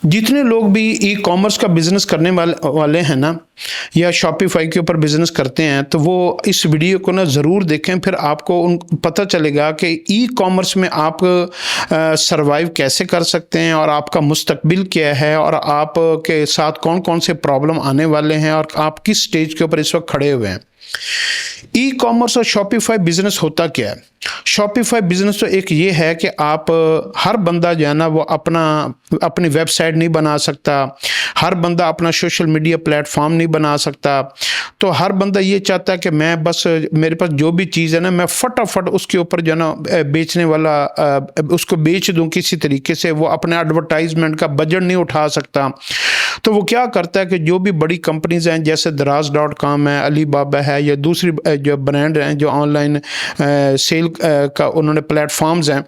जितने लोग भी ई कॉमर्स का बिजनेस करने वाले हैं ना, या शॉपिफाई के ऊपर बिजनेस करते हैं, तो वो इस वीडियो को ना ज़रूर देखें। फिर आपको उन पता चलेगा कि ई कॉमर्स में आप सरवाइव कैसे कर सकते हैं, और आपका मुस्तकबिल क्या है, और आप के साथ कौन कौन से प्रॉब्लम आने वाले हैं, और आप किस स्टेज के ऊपर इस वक्त खड़े हुए हैं। ई कॉमर्स और शॉपिफाई बिजनेस होता क्या है? शॉपिफाई बिजनेस तो एक ये है कि आप हर बंदा जो है ना वो अपनी वेबसाइट नहीं बना सकता, हर बंदा अपना सोशल मीडिया प्लेटफॉर्म नहीं बना सकता। तो हर बंदा ये चाहता है कि मैं बस मेरे पास जो भी चीज़ है ना, मैं फटाफट उसके ऊपर जो है ना बेचने वाला उसको बेच दूं किसी तरीके से। वो अपने एडवर्टाइजमेंट का बजट नहीं उठा सकता, तो वो क्या करता है कि जो भी बड़ी कंपनीज हैं जैसे दराज.com है, अलीबाबा है, या दूसरी जो ब्रांड हैं जो ऑनलाइन सेल का उन्होंने प्लेटफॉर्म्स हैं,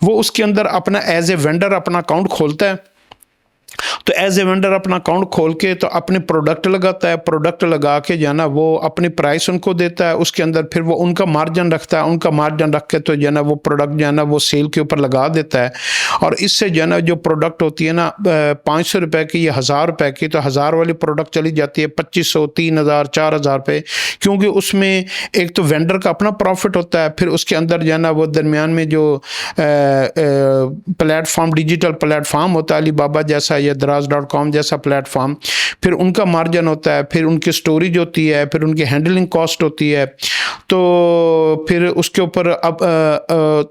वो उसके अंदर अपना एज ए वेंडर अपना अकाउंट खोलता है। तो एज ए वेंडर अपना अकाउंट खोल के तो अपने प्रोडक्ट लगाता है, प्रोडक्ट लगा के जो है ना वो अपनी प्राइस उनको देता है, उसके अंदर फिर वो उनका मार्जिन रखता है, उनका मार्जिन रख के तो जो है ना वो प्रोडक्ट जो है ना वो सेल के ऊपर लगा देता है। और इससे जो है ना जो प्रोडक्ट होती है ना 500 रुपये की या 1000 रुपये की, तो 1000 वाली प्रोडक्ट चली जाती है 2500, 3000, 4000 रुपये, क्योंकि उसमें एक तो वेंडर का अपना प्रॉफिट होता है, फिर उसके अंदर जो है ना वो दरमियान में जो प्लेटफॉर्म, डिजिटल प्लेटफॉर्म होता है अलीबाबा जैसा या दराज.com जैसा प्लेटफॉर्म, फिर उनका मार्जिन होता है, फिर उनकी स्टोरेज होती है, फिर उनकी हैंडलिंग कॉस्ट होती है। तो फिर उसके ऊपर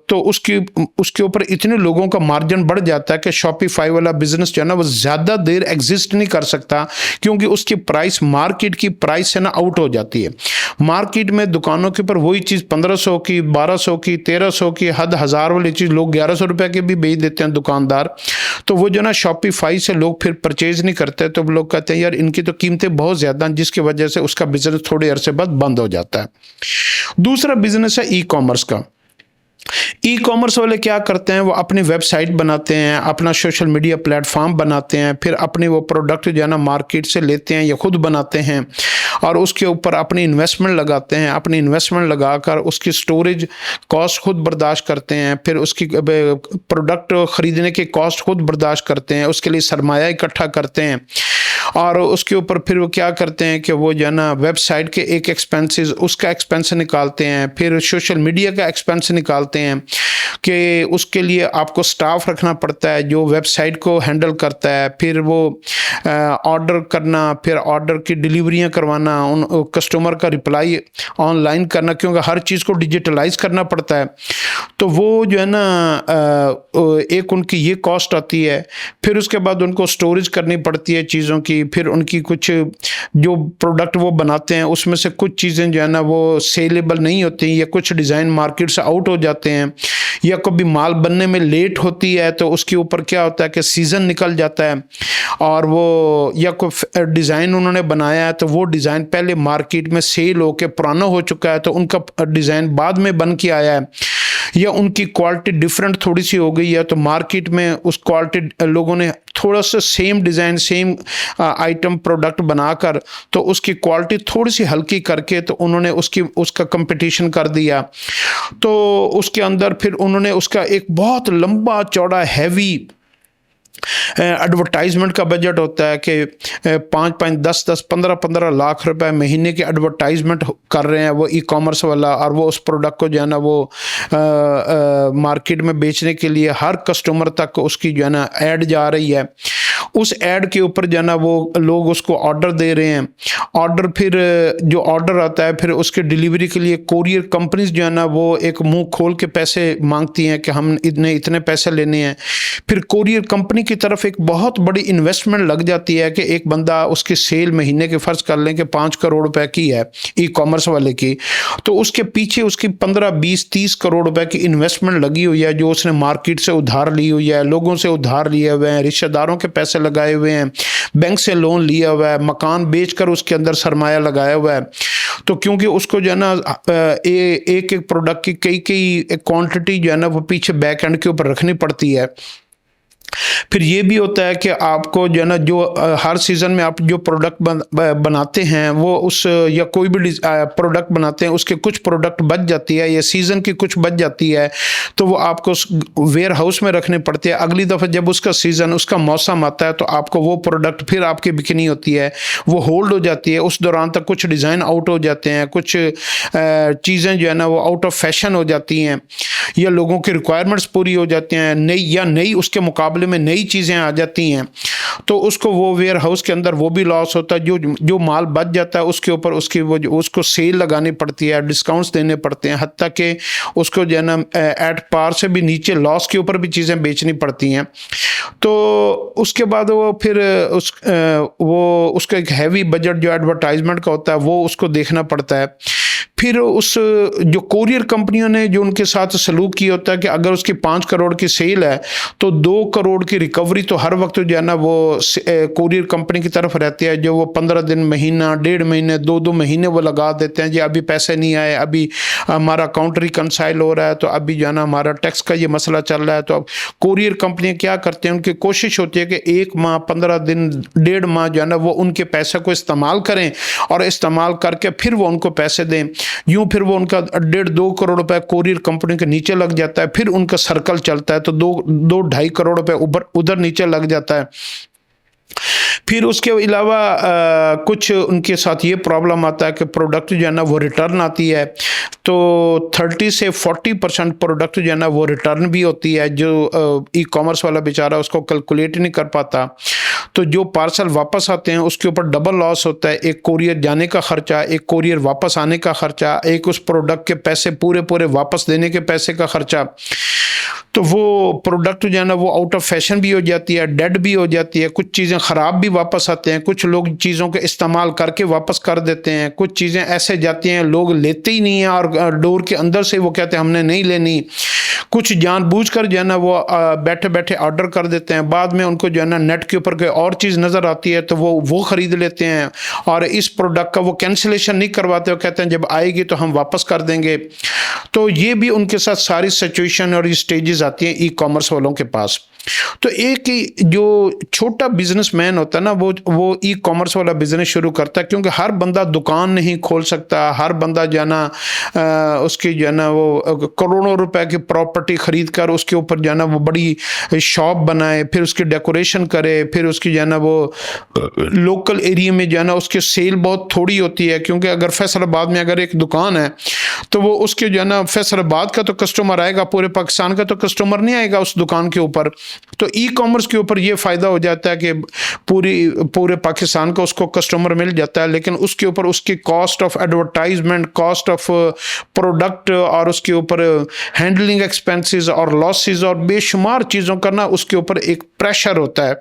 तो उसके ऊपर इतने लोगों का मार्जिन बढ़ जाता है कि शॉपिफाई वाला बिजनेस जो है ना वो ज़्यादा देर एग्जिस्ट नहीं कर सकता, क्योंकि उसकी प्राइस मार्केट की प्राइस से ना आउट हो जाती है। मार्केट में दुकानों के ऊपर वही चीज़ 1500 की, 1200 की, 1300 की, हद 1000 वाली चीज़ लोग 1100 रुपये के भी बेच देते हैं दुकानदार। तो वो जो ना शॉपिफाई से लोग फिर परचेज नहीं करते, तो लोग कहते हैं यार इनकी तो कीमतें बहुत ज़्यादा हैं, जिसकी वजह से उसका बिजनेस थोड़े अरसे बाद बंद हो जाता है। दूसरा बिजनेस है ई कॉमर्स का। ई कॉमर्स वाले क्या करते हैं, वो अपनी वेबसाइट बनाते हैं, अपना सोशल मीडिया प्लेटफॉर्म बनाते हैं, फिर अपने वो प्रोडक्ट जो है ना मार्केट से लेते हैं या खुद बनाते हैं, और उसके ऊपर अपनी इन्वेस्टमेंट लगाते हैं। अपनी इन्वेस्टमेंट लगाकर उसकी स्टोरेज कॉस्ट खुद बर्दाश्त करते हैं, फिर उसकी प्रोडक्ट ख़रीदने की कॉस्ट खुद बर्दाश्त करते हैं, उसके लिए सरमाया इकट्ठा करते हैं, और उसके ऊपर फिर वो क्या करते हैं कि वो जो है ना वेबसाइट के एक एक्सपेंसेस उसका एक्सपेंस निकालते हैं, फिर सोशल मीडिया का एक्सपेंस निकालते हैं कि उसके लिए आपको स्टाफ रखना पड़ता है जो वेबसाइट को हैंडल करता है, फिर वो ऑर्डर करना, फिर ऑर्डर की डिलीवरियां करवाना, उन कस्टमर का रिप्लाई ऑनलाइन करना, क्योंकि हर चीज़ को डिजिटलाइज करना पड़ता है। तो वो जो है ना एक उनकी ये कॉस्ट आती है। फिर उसके बाद उनको स्टोरेज करनी पड़ती है चीज़ों की, फिर उनकी कुछ जो प्रोडक्ट वो बनाते हैं उसमें से कुछ चीज़ें जो है ना वो सेलेबल नहीं होती, या कुछ डिज़ाइन मार्केट से आउट हो जाते हैं, या कभी माल बनने में लेट होती है, तो उसके ऊपर क्या होता है कि सीज़न निकल जाता है, और वो या कोई डिज़ाइन उन्होंने बनाया है तो वो डिज़ाइन पहले मार्केट में सेल होकर पुराना हो चुका है, तो उनका डिज़ाइन बाद में बन के आया है, या उनकी क्वालिटी डिफरेंट थोड़ी सी हो गई है, तो मार्केट में उस क्वालिटी लोगों ने थोड़ा सा same design, same item product बनाकर तो उसकी क्वालिटी थोड़ी सी हल्की करके तो उन्होंने उसका कंपटीशन कर दिया। तो उसके अंदर फिर उन्होंने उसका एक बहुत लंबा चौड़ा हैवी एडवर्टाइजमेंट का बजट होता है कि 5-5, 10-10, 15-15 लाख रुपए महीने के एडवर्टाइजमेंट कर रहे हैं वो ई कॉमर्स वाला, और वो उस प्रोडक्ट को जो है ना वो मार्केट में बेचने के लिए हर कस्टमर तक उसकी जो है ना ऐड जा रही है। उस ऐड के ऊपर जो है ना वो लोग उसको ऑर्डर दे रहे हैं। ऑर्डर फिर जो ऑर्डर आता है फिर उसके डिलीवरी के लिए कोरियर कंपनीज जो है ना वो एक मुंह खोल के पैसे मांगती हैं कि हम इतने पैसे लेने हैं। फिर कोरियर कंपनी की तरफ एक बहुत बड़ी इन्वेस्टमेंट लग जाती है कि एक बंदा उसकी सेल महीने के फर्ज कर लें कि 5 करोड़ रुपए की है ई कॉमर्स वाले की, तो उसके पीछे उसकी 15, 20, 30 करोड़ रुपए की इन्वेस्टमेंट लगी हुई है, जो उसने मार्केट से उधार ली हुई है, लोगों से उधार लिए हुए हैं, रिश्तेदारों के पैसे लगाए हुए हैं, बैंक से लोन लिया हुआ है, मकान बेचकर उसके अंदर सरमाया लगाया हुआ है। तो क्योंकि उसको जो है ना एक एक प्रोडक्ट की कई क्वांटिटी जो है ना वो पीछे बैक एंड के ऊपर रखनी पड़ती है, फिर ये भी होता है कि आपको जो है ना, जो हर सीज़न में आप जो प्रोडक्ट बनाते हैं वो उस, या कोई भी प्रोडक्ट बनाते हैं उसके कुछ प्रोडक्ट बच जाती है या सीज़न की कुछ बच जाती है, तो वो आपको उस वेयर हाउस में रखने पड़ते हैं। अगली दफ़ा जब उसका सीज़न, उसका मौसम आता है तो आपको वो प्रोडक्ट फिर आपकी बिकनी होती है, वो होल्ड हो जाती है। उस दौरान तक कुछ डिज़ाइन आउट हो जाते हैं, कुछ चीज़ें जो है ना वो आउट ऑफ फैशन हो जाती हैं, या लोगों की रिक्वायरमेंट्स पूरी हो जाती हैं, नई उसके मुकाबले में नई चीज़ें आ जाती हैं, तो उसको वो वेयर हाउस के अंदर वो भी लॉस होता है। जो जो माल बच जाता है उसके ऊपर उसकी वो उसको सेल लगानी पड़ती है, डिस्काउंट्स देने पड़ते हैं, हत्ता कि उसको जो है ना एट पार से भी नीचे लॉस के ऊपर भी चीज़ें बेचनी पड़ती हैं। तो उसके बाद वो फिर वो उसका एक हैवी बजट जो एडवर्टाइजमेंट का होता है वो उसको देखना पड़ता है। फिर उस जो कोरियर कंपनियों ने जो उनके साथ सलूक किया होता है कि अगर उसकी 5 करोड़ की सेल है तो 2 करोड़ की रिकवरी तो हर वक्त जो है ना वो कोरियर कंपनी की तरफ रहती है, जो वो 15 दिन, महीना, 1.5 महीने, 2 महीने वो लगा देते हैं जी अभी पैसे नहीं आए, अभी हमारा अकाउंट रिकनसाइल हो रहा है, तो अभी जो है ना हमारा टैक्स का ये मसला चल रहा है। तो अब कोरियर कंपनियां क्या करते हैं, उनकी कोशिश होती है कि 1 माह, 15 दिन, 1.5 माह जो है ना वो उनके पैसे को इस्तेमाल करें और इस्तेमाल करके फिर वो उनको पैसे दें। यूं फिर वो उनका 1.5-2 करोड़ रुपए कोरियर कंपनी के नीचे लग जाता है, फिर उनका सर्कल चलता है तो 2-2.5 करोड़ रुपए उधर नीचे लग जाता है। फिर उसके अलावा कुछ उनके साथ ये प्रॉब्लम आता है कि प्रोडक्ट जो है ना वो रिटर्न आती है, तो 30 से 40% प्रोडक्ट जो है ना वो रिटर्न भी होती है, जो ई कॉमर्स वाला बेचारा उसको कैलकुलेट नहीं कर पाता। तो जो पार्सल वापस आते हैं उसके ऊपर डबल लॉस होता है, एक कोरियर जाने का खर्चा, एक कोरियर वापस आने का खर्चा, एक उस प्रोडक्ट के पैसे पूरे वापस देने के पैसे का खर्चा। तो वो प्रोडक्ट जो है ना वो आउट ऑफ फैशन भी हो जाती है, डेड भी हो जाती है, कुछ चीज़ें ख़राब भी वापस आते हैं, कुछ लोग चीज़ों के इस्तेमाल करके वापस कर देते हैं, कुछ चीज़ें ऐसे जाती हैं लोग लेते ही नहीं हैं और डोर के अंदर से वो कहते हैं हमने नहीं लेनी। कुछ जानबूझकर जो है ना वो बैठे बैठे ऑर्डर कर देते हैं, बाद में उनको जो है ना नेट के ऊपर कोई और चीज़ नज़र आती है तो वो ख़रीद लेते हैं और इस प्रोडक्ट का वो कैंसिलेशन नहीं करवाते, वो कहते हैं जब आएगी तो हम वापस कर देंगे। तो ये भी उनके साथ सारी सिचुएशन और ये स्टेजेस आती हैं ई कॉमर्स वालों के पास। तो एक जो छोटा बिजनेसमैन होता है ना वो ई कॉमर्स वाला बिजनेस शुरू करता है, क्योंकि हर बंदा दुकान नहीं खोल सकता, हर बंदा जो है ना उसकी जो है ना वो करोड़ों रुपए की प्रॉपर्टी खरीद कर उसके ऊपर जो है ना वो बड़ी शॉप बनाए, फिर उसकी डेकोरेशन करे, फिर उसकी जो है ना वो लोकल एरिया में जो है ना उसकी सेल बहुत थोड़ी होती है, क्योंकि अगर फैसलाबाद में अगर एक दुकान है तो वो उसके जो है ना फैसलाबाद का तो कस्टमर आएगा, पूरे पाकिस्तान का तो कस्टमर नहीं आएगा उस दुकान के ऊपर। तो ई कॉमर्स के ऊपर ये फ़ायदा हो जाता है कि पूरे पाकिस्तान का उसको कस्टमर मिल जाता है, लेकिन उसके ऊपर उसकी cost of advertisement, cost of product और उसके ऊपर हैंडलिंग एक्सपेंसेस और लॉसेस और बेशुमार चीज़ों का ना उसके ऊपर एक प्रेशर होता है।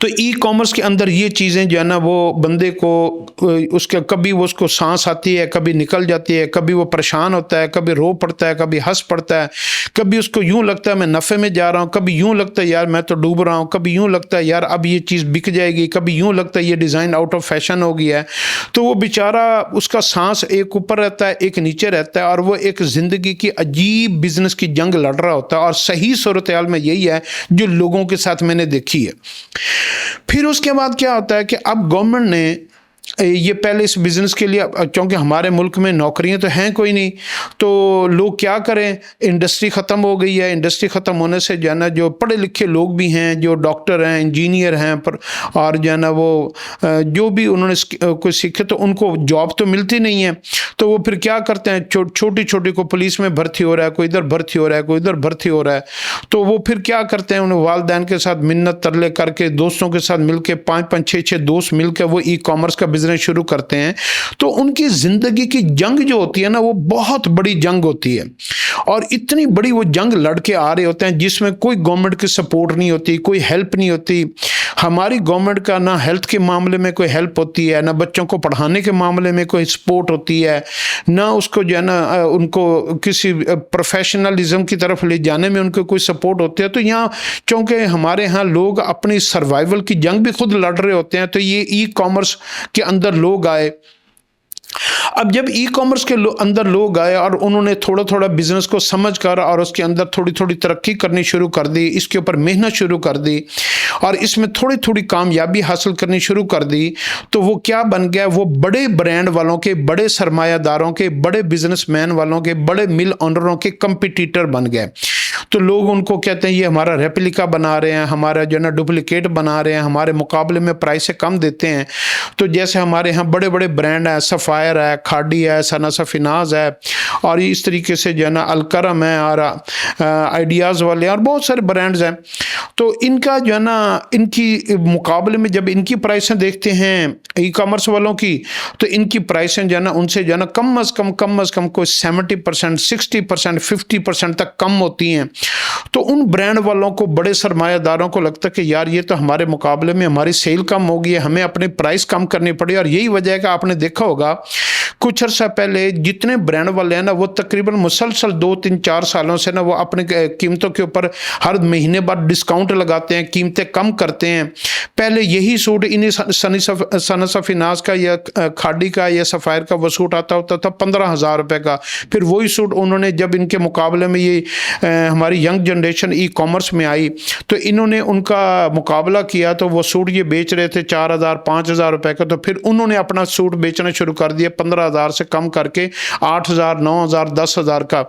तो ई कॉमर्स के अंदर ये चीज़ें जो है ना वो बंदे को उसके कभी वो उसको सांस आती है, कभी निकल जाती है, कभी वो परेशान होता है, कभी रो पड़ता है, कभी हंस पड़ता है, कभी उसको यूं लगता है मैं नफ़े में जा रहा हूँ, कभी यूं लगता है यार मैं तो डूब रहा हूँ, कभी यूं लगता है यार अब ये चीज़ बिक जाएगी, कभी यूं लगता है ये डिज़ाइन आउट ऑफ फैशन हो गया है। तो वो बेचारा उसका सांस एक ऊपर रहता है एक नीचे रहता है और वो एक ज़िंदगी की अजीब बिजनेस की जंग लड़ रहा होता है। और सही सूरत हाल में यही है जो लोगों के साथ मैंने देखी है। फिर उसके बाद क्या होता है कि अब गवर्नमेंट ने ये पहले इस बिज़नेस के लिए, क्योंकि हमारे मुल्क में नौकरियां तो हैं कोई नहीं, तो लोग क्या करें, इंडस्ट्री ख़त्म हो गई है। इंडस्ट्री ख़त्म होने से जो है ना जो पढ़े लिखे लोग भी हैं, जो डॉक्टर हैं, इंजीनियर हैं, और जो है ना वो जो भी उन्होंने कुछ सीखे तो उनको जॉब तो मिलती नहीं है। तो वो फिर क्या करते हैं, छोटी छोटी को पुलिस में भर्ती हो रहा है, कोई इधर भर्ती हो रहा है, कोई इधर भर्ती हो रहा है। तो वो फिर क्या करते हैं, उन्हें वालिदैन के साथ मिन्नत तरले करके, दोस्तों के साथ मिलके 5-5, 6-6 दोस्त मिलकर वो ई कॉमर्स का बिजनेस शुरू करते हैं। तो उनकी जिंदगी की जंग जो होती है ना वो बहुत बड़ी जंग होती है, और इतनी बड़ी वो जंग लड़के आ रहे होते हैं जिसमें कोई गवर्नमेंट की सपोर्ट नहीं होती, कोई हेल्प नहीं होती। हमारी गवर्नमेंट का ना हेल्थ के मामले में कोई हेल्प होती है, ना बच्चों को पढ़ाने के मामले में कोई सपोर्ट होती है, ना उसको जो है ना उनको किसी प्रोफेशनलिज्म की तरफ ले जाने में उनको कोई सपोर्ट होती है। तो यहाँ चूँकि हमारे यहाँ लोग अपनी सर्वाइवल की जंग भी खुद लड़ रहे होते हैं, तो ये ई कॉमर्स के अंदर लोग आए अब जब ई कॉमर्स के अंदर लोग आए और उन्होंने थोड़ा थोड़ा बिजनेस को समझ कर और उसके अंदर थोड़ी थोड़ी तरक्की करनी शुरू कर दी, इसके ऊपर मेहनत शुरू कर दी और इसमें थोड़ी थोड़ी कामयाबी हासिल करनी शुरू कर दी, तो वो क्या बन गया, वो बड़े ब्रांड वालों के, बड़े सरमायादारों के, बड़े बिजनेसमैन वालों के, बड़े मिल ऑनरों के कंपिटिटर बन गए। तो लोग उनको कहते हैं ये हमारा रेप्लिका बना रहे हैं, हमारा जो ना डुप्लीकेट बना रहे हैं, हमारे मुकाबले में प्राइस से कम देते हैं। तो जैसे हमारे यहाँ बड़े बड़े ब्रांड हैं, सफ़ायर है, खाड़ी है, सना सफिनाज है और इस तरीके से जो है ना अलकरम है और आइडियाज़ वाले और बहुत सारे ब्रांड्स हैं। तो इनका जो है ना, इनकी मुकाबले में जब इनकी प्राइसें देखते हैं ई कॉमर्स वालों की, तो इनकी प्राइसें जो है ना उनसे जो है ना कम अज़ कम कोई 70%, 60%, 50% तक कम होती हैं। तो उन ब्रांड वालों को, बड़े सरमायादारों को लगता है कि यार ये तो हमारे मुकाबले में हमारी सेल कम होगी है, हमें अपने प्राइस कम करनी पड़ी। और यही वजह है कि आपने देखा होगा कुछ अर्सा पहले जितने ब्रांड वाले हैं ना, वो तकरीबन मुसलसल 2-3-4 सालों से ना वो अपने कीमतों के ऊपर हर महीने बाद डिस्काउंट लगाते हैं, कीमतें कम करते हैं। पहले यही सूट इन्हीं सना सफिनाज का या खाड़ी का या सफ़ायर का वो सूट आता होता था 15,000 रुपये का। फिर वही सूट उन्होंने जब इनके मुकाबले में ये हमारी यंग जनरेशन ई कॉमर्स में आई, तो इन्होंने उनका मुकाबला किया, तो वो सूट ये बेच रहे थे 4,000-5,000 रुपये का। तो फिर उन्होंने अपना सूट बेचना शुरू कर दिया 15,000 से कम करके 8,000, 9,000, 10,000 का।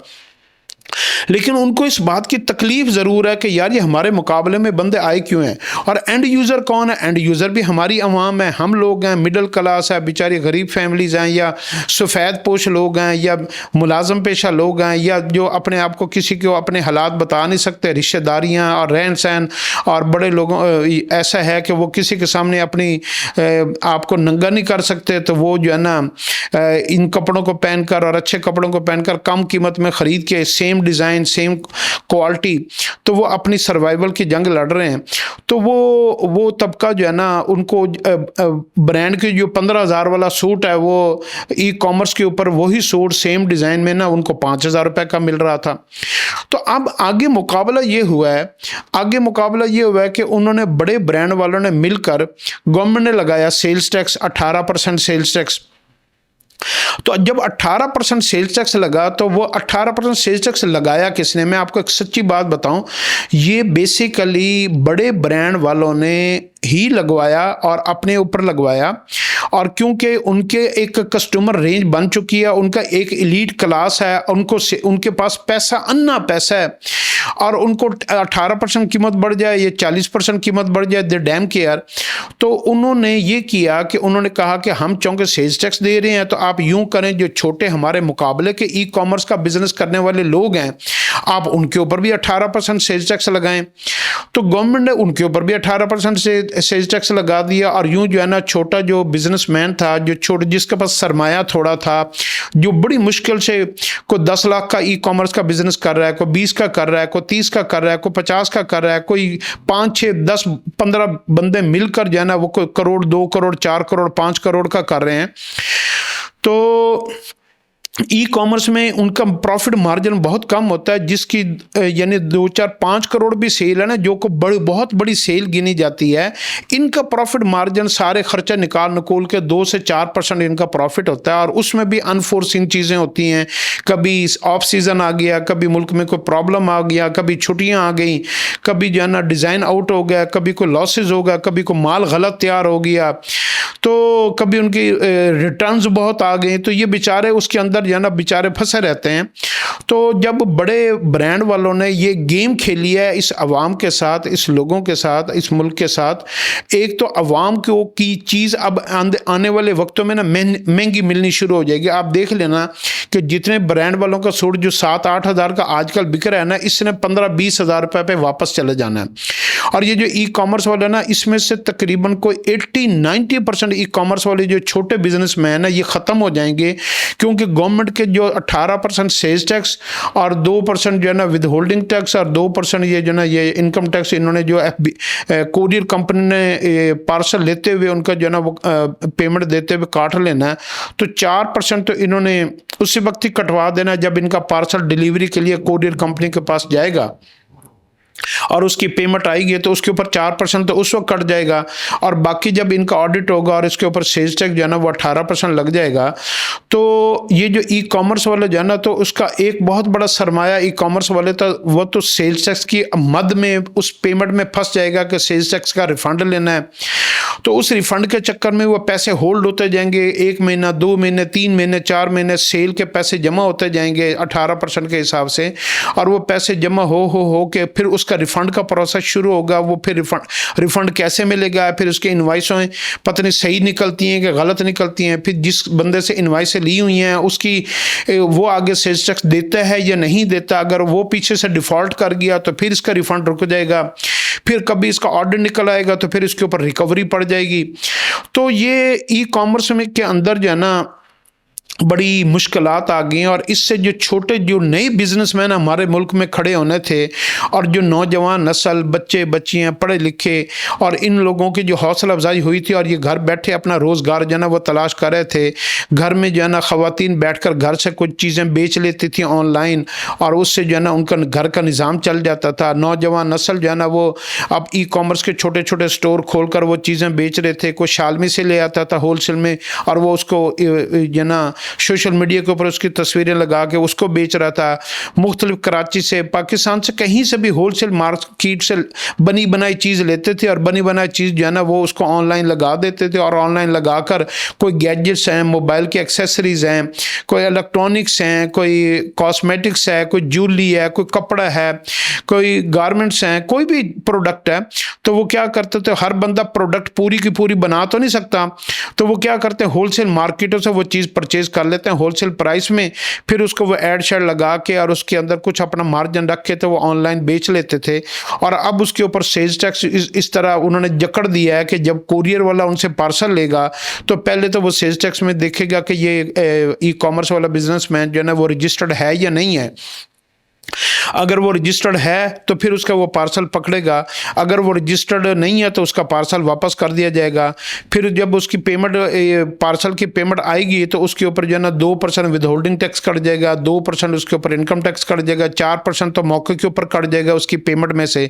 लेकिन उनको इस बात की तकलीफ ज़रूर है कि यार ये हमारे मुकाबले में बंदे आए क्यों हैं। और एंड यूज़र कौन है? एंड यूज़र भी हमारी अवाम है, हम लोग हैं, मिडिल क्लास है, बेचारी गरीब फैमिलीज़ हैं, या सफ़ेद पोश लोग हैं, या मुलाजम पेशा लोग हैं, या जो अपने आप को किसी को अपने हालात बता नहीं सकते, रिश्तेदारियाँ और रहन सहन और बड़े लोगों ऐसा है कि वो किसी के सामने अपनी आपको नंगा नहीं कर सकते। तो वो जो है ना इन कपड़ों को पहनकर और अच्छे कपड़ों को पहनकर कम कीमत में ख़रीद के सेम डिज़ाइन, सेम क्वालिटी, तो वो अपनी सर्वाइवल की जंग लड़ रहे हैं। तो वो तबका जो है ना, उनको ब्रांड के जो 15,000 वाला सूट है वो ई कॉमर्स के ऊपर वही सूट सेम डिज़ाइन में ना उनको 5,000 रुपये का मिल रहा था। तो अब आगे मुकाबला ये हुआ है कि उन्होंने बड़े ब्रांड वालों ने मिलकर, गवर्नमेंट ने लगाया सेल्स टैक्स, 18% सेल्स टैक्स। तो जब 18% सेल्स टैक्स लगा, तो वो 18% सेल्स टैक्स लगाया किसने? मैं आपको एक सच्ची बात बताऊं, ये बेसिकली बड़े ब्रांड वालों ने ही लगवाया और अपने ऊपर लगवाया। और क्योंकि उनके एक कस्टमर रेंज बन चुकी है, उनका एक एलीट क्लास है, उनके पास पैसा, अन्ना पैसा है, और उनको 18% कीमत बढ़ जाए या 40% कीमत बढ़ जाए, दे डैम केयर। तो उन्होंने ये किया कि उन्होंने कहा कि हम चूंकि सेल्स टैक्स दे रहे हैं, तो आप यूं करें, जो छोटे हमारे मुकाबले के ई कॉमर्स का बिजनेस करने वाले लोग हैं, आप उनके ऊपर भी 18% सेल्स टैक्स लगाएं। तो गवर्नमेंट ने उनके ऊपर भी 18% से सेल्स टैक्स लगा दिया। और यूं जो है ना, छोटा जो बिजनेसमैन था, जिसके पास सरमाया थोड़ा था, जो बड़ी मुश्किल से कोई 10 लाख का ई कॉमर्स का बिजनेस कर रहा है, कोई 20 का कर रहा है, कोई 30 का कर रहा है, कोई 50 का कर रहा है, कोई 5, 6, 10, 15 बंदे मिलकर जो है ना वो कोई करोड़, 2 करोड़, 4 करोड़, 5 करोड़ का कर रहे हैं। तो ई कॉमर्स में उनका प्रॉफिट मार्जिन बहुत कम होता है, जिसकी यानी 2, 4, 5 करोड़ भी सेल है ना, जो को बहुत बड़ी सेल गिनी जाती है, इनका प्रॉफिट मार्जिन सारे खर्चा निकाल के 2 से 4% इनका प्रॉफिट होता है। और उसमें भी अनफोर्सिन चीज़ें होती हैं, कभी ऑफ सीज़न आ गया, कभी मुल्क में कोई प्रॉब्लम आ गया, कभी छुट्टियाँ आ गई, कभी जो है ना डिज़ाइन आउट हो गया, कभी कोई लॉसेज हो गया, कभी कोई माल गलत तैयार हो गया, तो कभी उनकी रिटर्न्स बहुत आ गए। तो ये बेचारे उसके अंदर जो है ना बेचारे फंसे रहते हैं। तो जब बड़े ब्रांड वालों ने ये गेम खेली है इस अवाम के साथ, इस लोगों के साथ, इस मुल्क के साथ, एक तो अवाम को की चीज़ अब आने वाले वक्तों में ना महंगी मिलनी शुरू हो जाएगी। आप देख लेना कि जितने ब्रांड वालों का सूट जो 7-8 हज़ार का आजकल बिक रहा है ना, इसने 15-20 हज़ार रुपये पे वापस चले जाना है। और ये जो ई कॉमर्स वाले ना, इसमें से तकरीबन कोई 80-90% ई कॉमर्स वाले जो छोटे बिजनेसमैन है, ये ख़त्म हो जाएंगे, क्योंकि गवर्नमेंट के जो 18% सेल्स टैक्स और 2% जो है ना विद होल्डिंग टैक्स और 2% ये जो ना ये इनकम टैक्स, इन्होंने जो कोरियर कंपनी ने पार्सल लेते हुए उनका जो है ना वो पेमेंट देते हुए काट लेना है, तो 4% तो इन्होंने उसी वक्त ही कटवा देना जब इनका पार्सल डिलीवरी के लिए कोरियर कंपनी के पास जाएगा। और उसकी पेमेंट आएगी तो उसके ऊपर 4% तो उस वक्त कट जाएगा, और बाकी जब इनका ऑडिट होगा और इसके ऊपर सेल्स टैक्स जो है ना वो 18% लग जाएगा। तो ये जो ई कॉमर्स वाले जो है ना, तो उसका एक बहुत बड़ा सरमाया ई कॉमर्स वाले तो वो तो सेल्स टैक्स की मद में उस पेमेंट में फंस जाएगा कि सेल्स टैक्स का रिफंड लेना है। तो उस रिफंड के चक्कर में वो पैसे होल्ड होते जाएंगे, 1 महीना, 2 महीने, 3 महीने, 4 महीने सेल के पैसे जमा होते जाएंगे 18% के हिसाब से, और वो पैसे जमा हो के फिर उसका रिफंड का प्रोसेस शुरू होगा। वो फिर रिफंड कैसे मिलेगा, फिर उसके इनवाइसें पता नहीं सही निकलती हैं कि गलत निकलती हैं, फिर जिस बंदे से इनवाइसें ली हुई हैं उसकी वो आगे सेल्स टैक्स देता है या नहीं देता। अगर वो पीछे से डिफॉल्ट कर गया तो फिर इसका रिफंड रुक जाएगा, फिर कभी इसका ऑर्डर निकल आएगा तो फिर इसके ऊपर रिकवरी पड़ जाएगी। तो ये ई कॉमर्स में के अंदर जो है ना बड़ी मुश्किलात आ गई हैं, और इससे जो छोटे जो नए बिजनेसमैन हमारे मुल्क में खड़े होने थे, और जो नौजवान नस्ल, बच्चे बच्चियाँ पढ़े लिखे, और इन लोगों की जो हौसला अफजाई हुई थी और ये घर बैठे अपना रोज़गार जो है ना वो तलाश कर रहे थे। घर में जो है ना ख़वातीन बैठकर घर से कुछ चीज़ें बेच लेती थी ऑनलाइन, और उससे जो है ना उनका घर का निज़ाम चल जाता था। नौजवान नस्ल जो है ना वो अब ई कॉमर्स के छोटे छोटे स्टोर खोल कर वो चीज़ें बेच रहे थे। कोई शालमी से ले आता था होलसेल में, और वो उसको जो ना सोशल मीडिया के ऊपर उसकी तस्वीरें लगा के उसको बेच रहा था। मुख्तलिफ कराची से, पाकिस्तान से, कहीं से भी होलसेल मार्केट से बनी बनाई चीज़ लेते थे, और बनी बनाई चीज़ जो है ना वो उसको ऑनलाइन लगा देते थे, और ऑनलाइन लगा कर कोई गैजेट्स हैं, मोबाइल की एक्सेसरीज़ हैं, कोई इलेक्ट्रॉनिक्स हैं, कोई कॉस्मेटिक्स है, कोई ज्वेलरी है, कोई कपड़ा है, कोई गारमेंट्स हैं, कोई भी प्रोडक्ट है, तो वो क्या करते थे, हर बंदा प्रोडक्ट पूरी की पूरी बना तो नहीं सकता, तो वो क्या करते हैं होलसेल मार्केटों से वो चीज़ परचेज कर लेते हैं होलसेल प्राइस में, फिर उसको वो ऐड शैड लगा के और उसके अंदर कुछ अपना मार्जिन रख के तो वो ऑनलाइन बेच लेते थे। और अब उसके ऊपर सेल्स टैक्स इस तरह उन्होंने जकड़ दिया है कि जब कोरियर वाला उनसे पार्सल लेगा तो पहले तो वो सेल्स टैक्स में देखेगा कि ये ई कॉमर्स वाला बिजनेसमैन जो है ना वो रजिस्टर्ड है या नहीं है। अगर वो रजिस्टर्ड है तो फिर उसका वो पार्सल पकड़ेगा, अगर वो रजिस्टर्ड नहीं है तो उसका पार्सल वापस कर दिया जाएगा। फिर जब उसकी पेमेंट, पार्सल की पेमेंट आएगी तो उसके ऊपर जो है ना 2% विदहोल्डिंग टैक्स कट जाएगा, 2% उसके ऊपर इनकम टैक्स कट जाएगा, 4% तो मौके के ऊपर कट जाएगा उसकी पेमेंट में से।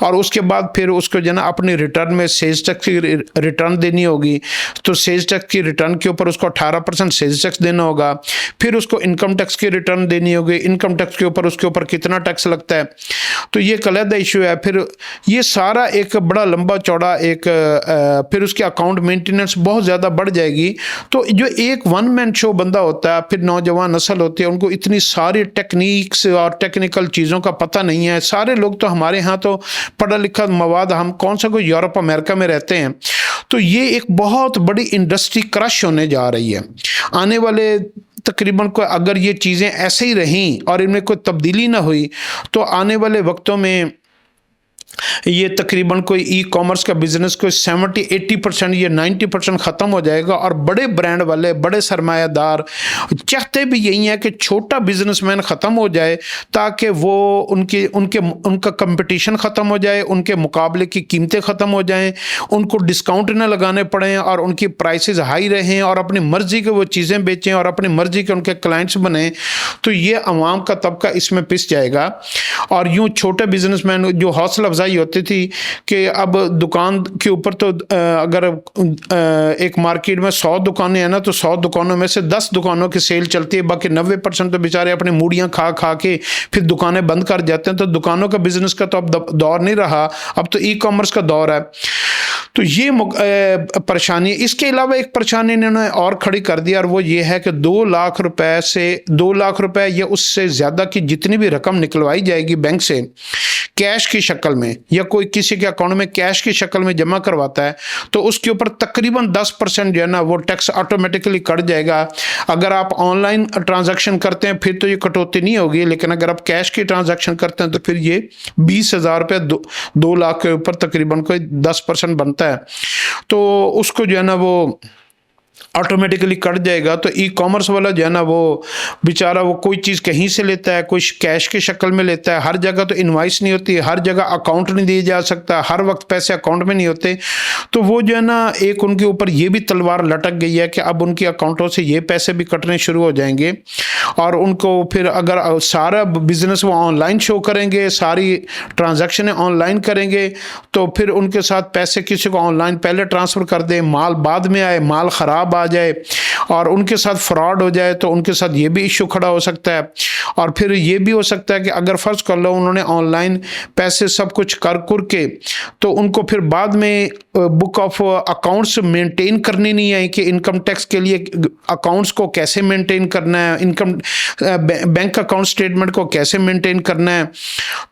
और उसके बाद फिर उसको जो है ना अपनी रिटर्न में सेल्स टैक्स की रिटर्न देनी होगी, तो सेल्स टैक्स की रिटर्न के ऊपर उसको 18% सेल्स टैक्स देना होगा। फिर उसको इनकम टैक्स की रिटर्न देनी होगी, इनकम टैक्स के ऊपर उसके ऊपर कितना टैक्स लगता है, तो ये एक अलग इशू है। फिर ये सारा एक बड़ा लंबा चौड़ा एक फिर उसके अकाउंट मेंटेनेंस बहुत ज़्यादा बढ़ जाएगी। तो जो एक वन मैन शो बंदा होता है, फिर नौजवान नस्ल होती है, उनको इतनी सारी टेक्निक्स और टेक्निकल चीज़ों का पता नहीं है। सारे लोग तो हमारे यहाँ तो पढ़ा लिखा मवाद, हम कौन सा कोई यूरोप अमेरिका में रहते हैं, तो ये एक बहुत बड़ी इंडस्ट्री क्रश होने जा रही है। आने वाले तकरीबन को अगर ये चीज़ें ऐसे ही रहीं और इनमें कोई तब्दीली ना हुई तो आने वाले वक्तों में ये तकरीबन कोई ई कॉमर्स का बिजनेस कोई 70-80% या 90% ख़त्म हो जाएगा। और बड़े ब्रांड वाले, बड़े सरमायादार चाहते भी यही है कि छोटा बिजनेसमैन ख़त्म हो जाए, ताकि वो उनका कंपटीशन ख़त्म हो जाए, उनके मुकाबले की कीमतें ख़त्म हो जाएं, उनको डिस्काउंट न लगाने पड़ें और उनकी प्राइसेस हाई रहें, और अपनी मर्ज़ी के वो चीज़ें बेचें और अपनी मर्ज़ी के उनके क्लाइंट्स बने। तो ये अवाम का तबका इसमें पिस जाएगा। और यूँ छोटे बिजनेसमैन जो हौसला अफजाई होती थी कि अब दुकान के ऊपर तो अगर एक मार्केट में 100 दुकानें हैं ना, तो 100 दुकानों में से 10 दुकानों की सेल चलती है, बाकी 90% तो बेचारे अपने मूड़ियाँ खा खा के फिर दुकानें बंद कर जाते हैं। तो दुकानों का बिजनेस का तो अब दौर नहीं रहा, अब तो ई कॉमर्स का दौर है। तो ये परेशानी, इसके अलावा एक परेशानी इन्होंने और खड़ी कर दी, और वो ये है कि 2 लाख रुपए से 2 लाख रुपए या उससे ज़्यादा की जितनी भी रकम निकलवाई जाएगी बैंक से कैश की शक्ल में, या कोई किसी के अकाउंट में कैश की शक्ल में जमा करवाता है, तो उसके ऊपर तकरीबन 10% जो है ना वो टैक्स ऑटोमेटिकली कट जाएगा। अगर आप ऑनलाइन ट्रांजैक्शन करते हैं फिर तो ये कटौती नहीं होगी, लेकिन अगर आप कैश की ट्रांजैक्शन करते हैं तो फिर ये 20,000 रुपये 2 लाख के ऊपर तकरीबन कोई 10% बनता है। तो उसको जो है ना वो ऑटोमेटिकली कट जाएगा। तो ई कॉमर्स वाला जो है ना, वो बेचारा वो कोई चीज़ कहीं से लेता है, कोई कैश की शक्ल में लेता है, हर जगह तो इनवॉइस नहीं होती, हर जगह अकाउंट नहीं दिया जा सकता, हर वक्त पैसे अकाउंट में नहीं होते। तो वो जो है ना, एक उनके ऊपर ये भी तलवार लटक गई है कि अब उनके अकाउंटों से ये पैसे भी कटने शुरू हो जाएंगे। और उनको फिर अगर सारा बिजनेस वो ऑनलाइन शो करेंगे, सारी ट्रांजैक्शनें ऑनलाइन करेंगे, तो फिर उनके साथ पैसे किसी को ऑनलाइन पहले ट्रांसफ़र कर दें, माल बाद में आए, माल ख़राब आ जाए और उनके साथ फ्रॉड हो जाए, तो उनके साथ ये भी इशू खड़ा हो सकता है। और फिर ये भी हो सकता है कि अगर फ़र्ज़ कर लो उन्होंने ऑनलाइन पैसे सब कुछ कर के, तो उनको फिर बाद में बुक ऑफ अकाउंट्स मेंटेन करनी नहीं है कि इनकम टैक्स के लिए अकाउंट्स को कैसे मेंटेन करना है, इनकम बैंक अकाउंट स्टेटमेंट को कैसे मेंटेन करना है।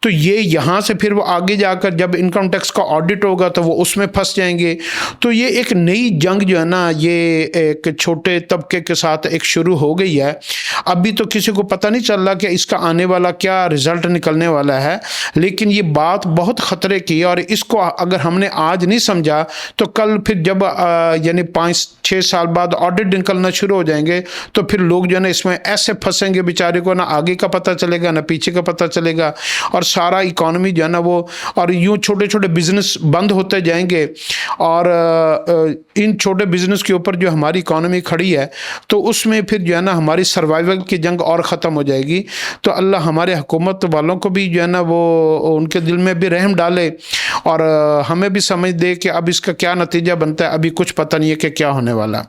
तो ये यहाँ से फिर वो आगे जाकर जब इनकम टैक्स का ऑडिट होगा तो वो उसमें फंस जाएंगे। तो ये एक नई जंग जो है ना, ये एक छोटे तबके के साथ एक शुरू हो गई है। अभी तो किसी को पता नहीं चल रहा कि इसका आने वाला क्या रिजल्ट निकलने वाला है, लेकिन ये बात बहुत ख़तरे की है। और इसको अगर हमने आज नहीं समझा तो कल फिर जब यानी 5-6 साल बाद ऑडिट निकलना शुरू हो जाएंगे, तो फिर लोग जो है ना इसमें ऐसे फंसेंगे बेचारे को, ना आगे का पता चलेगा ना पीछे का पता चलेगा, और सारा इकोनॉमी जो है ना वो, और यूँ छोटे छोटे बिजनेस बंद होते जाएंगे। और इन छोटे बिजनेस के ऊपर जो हमारी इकोनॉमी खड़ी है, तो उसमें फिर जो है ना हमारी सर्वाइवल की जंग और ख़त्म हो जाएगी। तो अल्लाह हमारे हुकूमत वालों को भी जो है ना वो उनके दिल में भी रहम डाले, और हमें भी समझ दे कि अब इसका क्या नतीजा बनता है। अभी कुछ पता नहीं है कि क्या होने वाला।